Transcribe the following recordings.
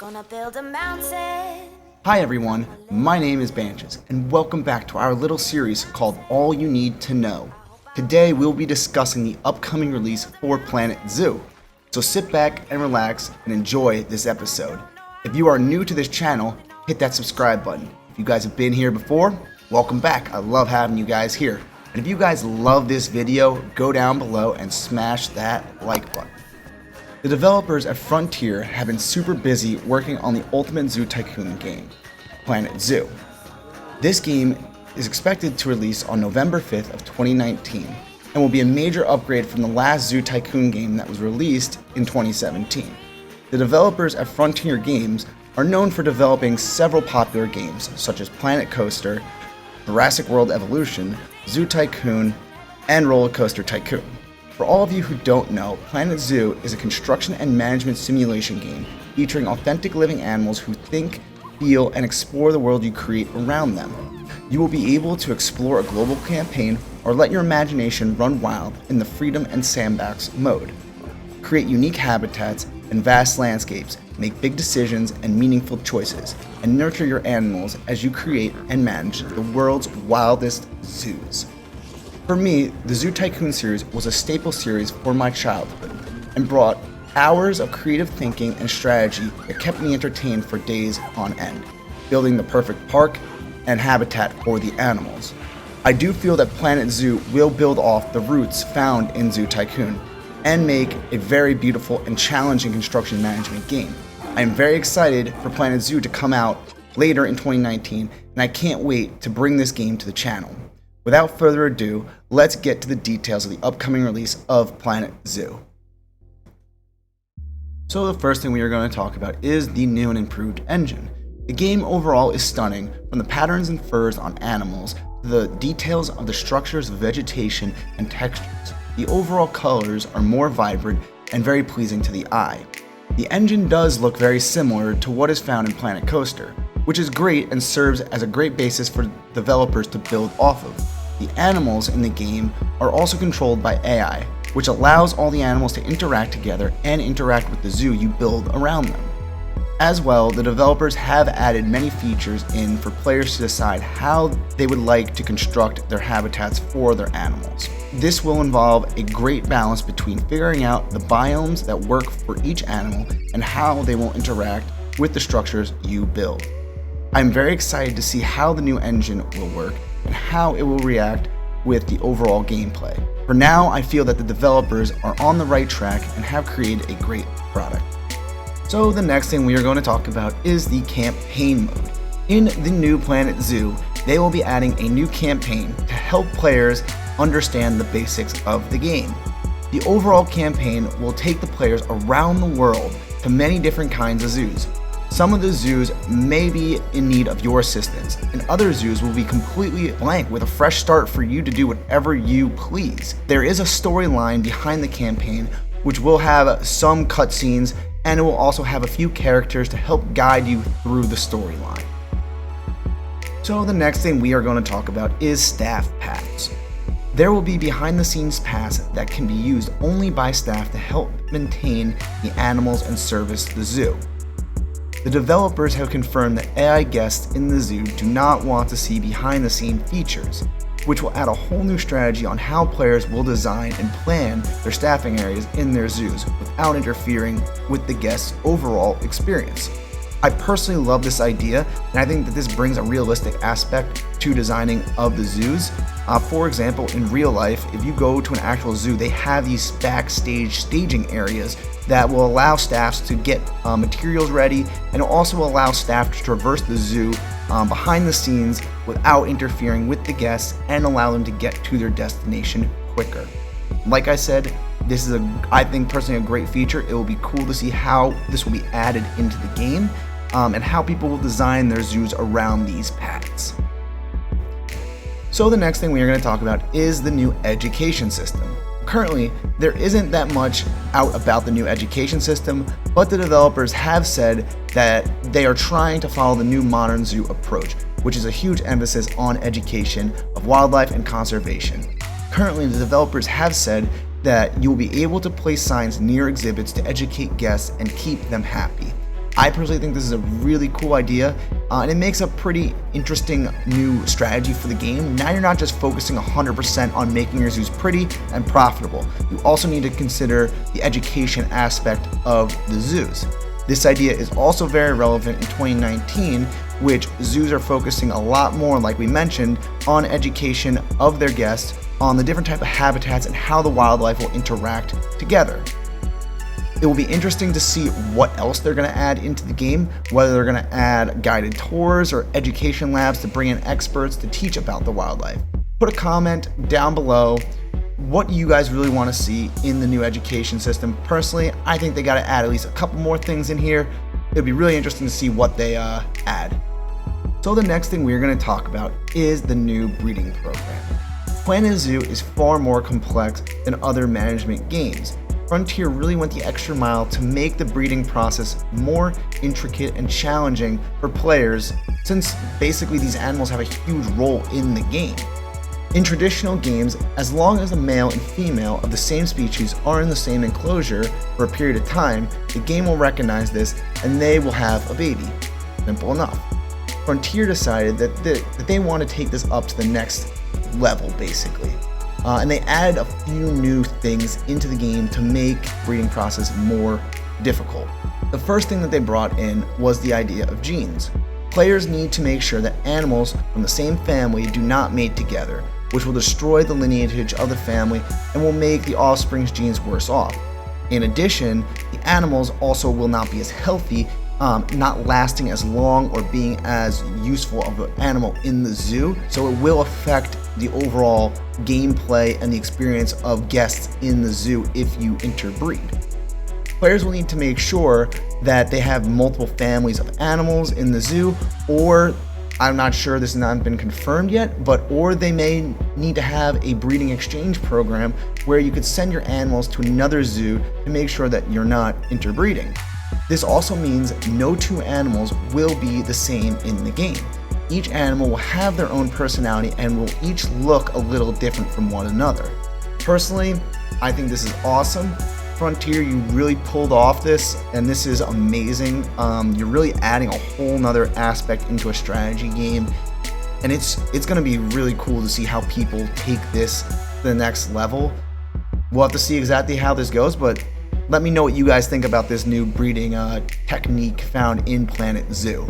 Gonna build a mountain. Hi everyone, my name is Banches, and welcome back to our little series called All You Need to Know. Today we'll be discussing the upcoming release for Planet Zoo, so sit back and relax and enjoy this episode. If you are new to this channel, hit that subscribe button. If you guys have been here before, welcome back. I love having you guys here. And if you guys love this video, go down below and smash that like button. The developers at Frontier have been super busy working on the Ultimate Zoo Tycoon game, Planet Zoo. This game is expected to release on November 5th of 2019 and will be a major upgrade from the last Zoo Tycoon game that was released in 2017. The developers at Frontier Games are known for developing several popular games such as Planet Coaster, Jurassic World Evolution, Zoo Tycoon, and Roller Coaster Tycoon. For all of you who don't know, Planet Zoo is a construction and management simulation game featuring authentic living animals who think, feel, and explore the world you create around them. You will be able to explore a global campaign or let your imagination run wild in the freedom and sandbox mode. Create unique habitats and vast landscapes, make big decisions and meaningful choices, and nurture your animals as you create and manage the world's wildest zoos. For me, the Zoo Tycoon series was a staple series for my childhood and brought hours of creative thinking and strategy that kept me entertained for days on end, building the perfect park and habitat for the animals. I do feel that Planet Zoo will build off the roots found in Zoo Tycoon and make a very beautiful and challenging construction management game. I am very excited for Planet Zoo to come out later in 2019, and I can't wait to bring this game to the channel. Without further ado, let's get to the details of the upcoming release of Planet Zoo. So the first thing we are going to talk about is the new and improved engine. The game overall is stunning, from the patterns and furs on animals to the details of the structures of vegetation and textures. The overall colors are more vibrant and very pleasing to the eye. The engine does look very similar to what is found in Planet Coaster, which is great and serves as a great basis for developers to build off of. The animals in the game are also controlled by AI, which allows all the animals to interact together and interact with the zoo you build around them. As well, the developers have added many features in for players to decide how they would like to construct their habitats for their animals. This will involve a great balance between figuring out the biomes that work for each animal and how they will interact with the structures you build. I'm very excited to see how the new engine will work and how it will react with the overall gameplay. For now, I feel that the developers are on the right track and have created a great product. So the next thing we are going to talk about is the campaign mode. In the new Planet Zoo, they will be adding a new campaign to help players understand the basics of the game. The overall campaign will take the players around the world to many different kinds of zoos. Some of the zoos may be in need of your assistance, and other zoos will be completely blank with a fresh start for you to do whatever you please. There is a storyline behind the campaign, which will have some cutscenes, and it will also have a few characters to help guide you through the storyline. So the next thing we are going to talk about is staff paths. There will be behind the scenes paths that can be used only by staff to help maintain the animals and service the zoo. The developers have confirmed that AI guests in the zoo do not want to see behind the scene features, which will add a whole new strategy on how players will design and plan their staffing areas in their zoos without interfering with the guests' overall experience. I personally love this idea, and I think that this brings a realistic aspect to designing of the zoos. For example, in real life, if you go to an actual zoo, they have these backstage staging areas that will allow staffs to get materials ready, and will also allow staff to traverse the zoo behind the scenes without interfering with the guests and allow them to get to their destination quicker. Like I said, this is I think personally a great feature. It will be cool to see how this will be added into the game and how people will design their zoos around these paths. So the next thing we are going to talk about is the new education system. Currently, there isn't that much out about the new education system, but the developers have said that they are trying to follow the new modern zoo approach, which is a huge emphasis on education of wildlife and conservation. Currently, the developers have said that you will be able to place signs near exhibits to educate guests and keep them happy. I personally think this is a really cool idea, and it makes a pretty interesting new strategy for the game. Now you're not just focusing 100% on making your zoos pretty and profitable. You also need to consider the education aspect of the zoos. This idea is also very relevant in 2019, which zoos are focusing a lot more, like we mentioned, on education of their guests, on the different type of habitats and how the wildlife will interact together. It will be interesting to see what else they're going to add into the game, whether they're going to add guided tours or education labs to bring in experts to teach about the wildlife. Put a comment down below what you guys really want to see in the new education system. Personally, I think they got to add at least a couple more things in here. It'll be really interesting to see what they add. So the next thing we're going to talk about is the new breeding program. Planet Zoo is far more complex than other management games. Frontier really went the extra mile to make the breeding process more intricate and challenging for players, since basically these animals have a huge role in the game. In traditional games, as long as a male and female of the same species are in the same enclosure for a period of time, the game will recognize this and they will have a baby. Simple enough. Frontier decided that they want to take this up to the next level, basically. And they added a few new things into the game to make the breeding process more difficult. The first thing that they brought in was the idea of genes. Players need to make sure that animals from the same family do not mate together, which will destroy the lineage of the family and will make the offspring's genes worse off. In addition, the animals also will not be as healthy, not lasting as long or being as useful of an animal in the zoo, so it will affect the overall gameplay and the experience of guests in the zoo if you interbreed. Players will need to make sure that they have multiple families of animals in the zoo, or I'm not sure, this has not been confirmed yet, or they may need to have a breeding exchange program where you could send your animals to another zoo to make sure that you're not interbreeding. This also means no two animals will be the same in the game. Each animal will have their own personality and will each look a little different from one another. Personally, I think this is awesome. Frontier, you really pulled off this, and this is amazing. You're really adding a whole nother aspect into a strategy game, and it's going to be really cool to see how people take this to the next level. We'll have to see exactly how this goes, but let me know what you guys think about this new breeding technique found in Planet Zoo.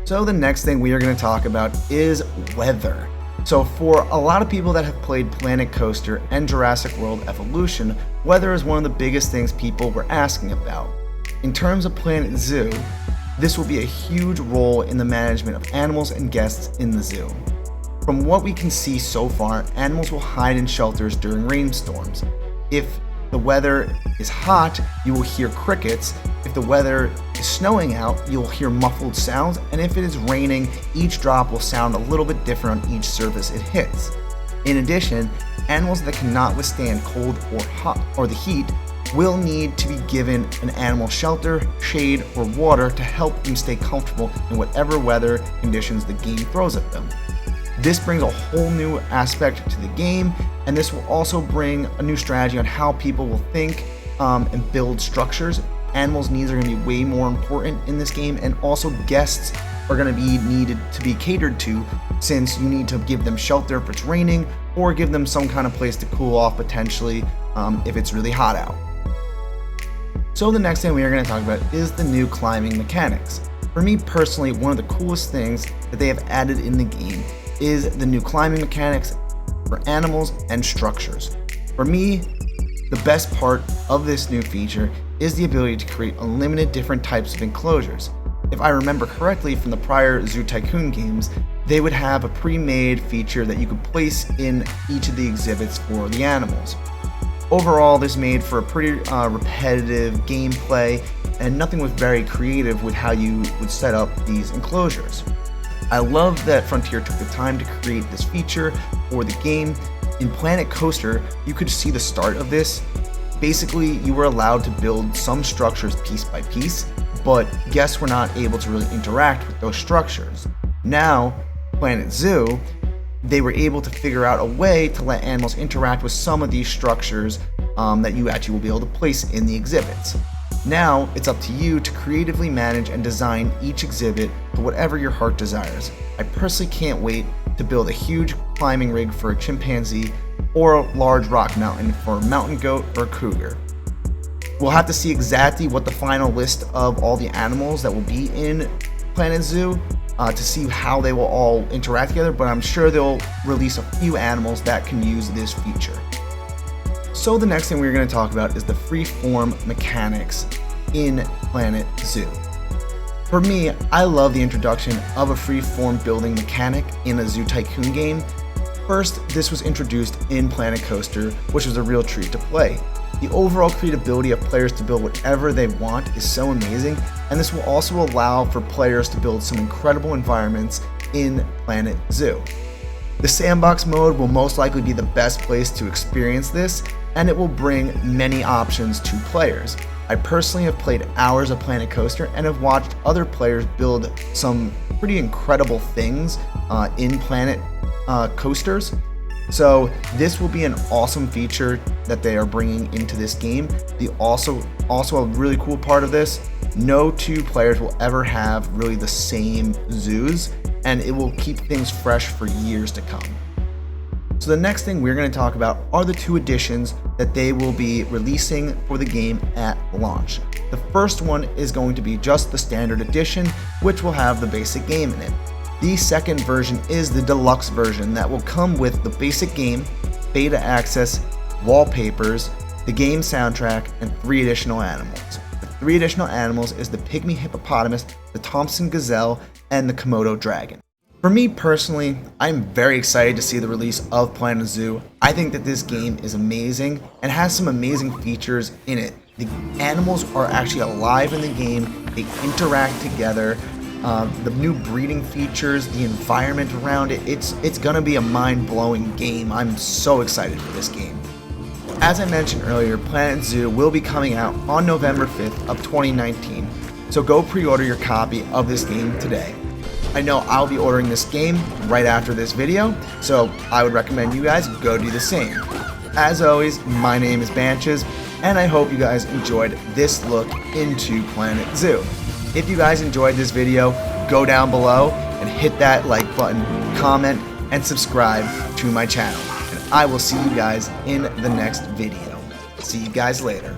So the next thing we are going to talk about is weather. So for a lot of people that have played Planet Coaster and Jurassic World Evolution, weather is one of the biggest things people were asking about. In terms of Planet Zoo, this will be a huge role in the management of animals and guests in the zoo. From what we can see so far, animals will hide in shelters during rainstorms. If the weather is hot, you will hear crickets. If the weather is snowing out, you'll hear muffled sounds, and if it is raining, each drop will sound a little bit different on each surface it hits. In addition, animals that cannot withstand cold or hot or the heat will need to be given an animal shelter, shade, or water to help them stay comfortable in whatever weather conditions the game throws at them. This brings a whole new aspect to the game, and this will also bring a new strategy on how people will think and build structures. Animals' needs are going to be way more important in this game, and also guests are going to be needed to be catered to, since you need to give them shelter if it's raining, or give them some kind of place to cool off potentially if it's really hot out. So the next thing we are going to talk about is the new climbing mechanics. For me personally, one of the coolest things that they have added in the game is the new climbing mechanics for animals and structures. For me, the best part of this new feature is the ability to create unlimited different types of enclosures. If I remember correctly from the prior Zoo Tycoon games, they would have a pre-made feature that you could place in each of the exhibits for the animals. Overall, this made for a pretty repetitive gameplay, and nothing was very creative with how you would set up these enclosures. I love that Frontier took the time to create this feature for the game. In Planet Coaster, you could see the start of this. Basically, you were allowed to build some structures piece by piece, but guests were not able to really interact with those structures. Now, Planet Zoo, they were able to figure out a way to let animals interact with some of these structures that you actually will be able to place in the exhibits. Now, it's up to you to creatively manage and design each exhibit to whatever your heart desires. I personally can't wait to build a huge climbing rig for a chimpanzee or a large rock mountain for a mountain goat or a cougar. We'll have to see exactly what the final list of all the animals that will be in Planet Zoo to see how they will all interact together, but I'm sure they'll release a few animals that can use this feature. So the next thing we're going to talk about is the freeform mechanics in Planet Zoo. For me, I love the introduction of a freeform building mechanic in a Zoo Tycoon game. First, this was introduced in Planet Coaster, which was a real treat to play. The overall creativity of players to build whatever they want is so amazing, and this will also allow for players to build some incredible environments in Planet Zoo. The sandbox mode will most likely be the best place to experience this, and it will bring many options to players. I personally have played hours of Planet Coaster and have watched other players build some pretty incredible things in Planet Coasters. So this will be an awesome feature that they are bringing into this game. Also a really cool part of this, no two players will ever have really the same zoos, and it will keep things fresh for years to come. So the next thing we're going to talk about are the two editions that they will be releasing for the game at launch. The first one is going to be just the standard edition, which will have the basic game in it. The second version is the deluxe version that will come with the basic game, beta access, wallpapers, the game soundtrack, and 3 additional animals. The 3 additional animals is the pygmy hippopotamus, the Thompson gazelle, and the Komodo dragon. For me personally, I'm very excited to see the release of Planet Zoo. I think that this game is amazing and has some amazing features in it. The animals are actually alive in the game, they interact together. The new breeding features, the environment around it, it's gonna be a mind-blowing game. I'm so excited for this game. As I mentioned earlier, Planet Zoo will be coming out on November 5th of 2019, so go pre-order your copy of this game today. I know I'll be ordering this game right after this video, so I would recommend you guys go do the same. As always, my name is Banches, and I hope you guys enjoyed this look into Planet Zoo. If you guys enjoyed this video, go down below and hit that like button, comment, and subscribe to my channel. And I will see you guys in the next video. See you guys later.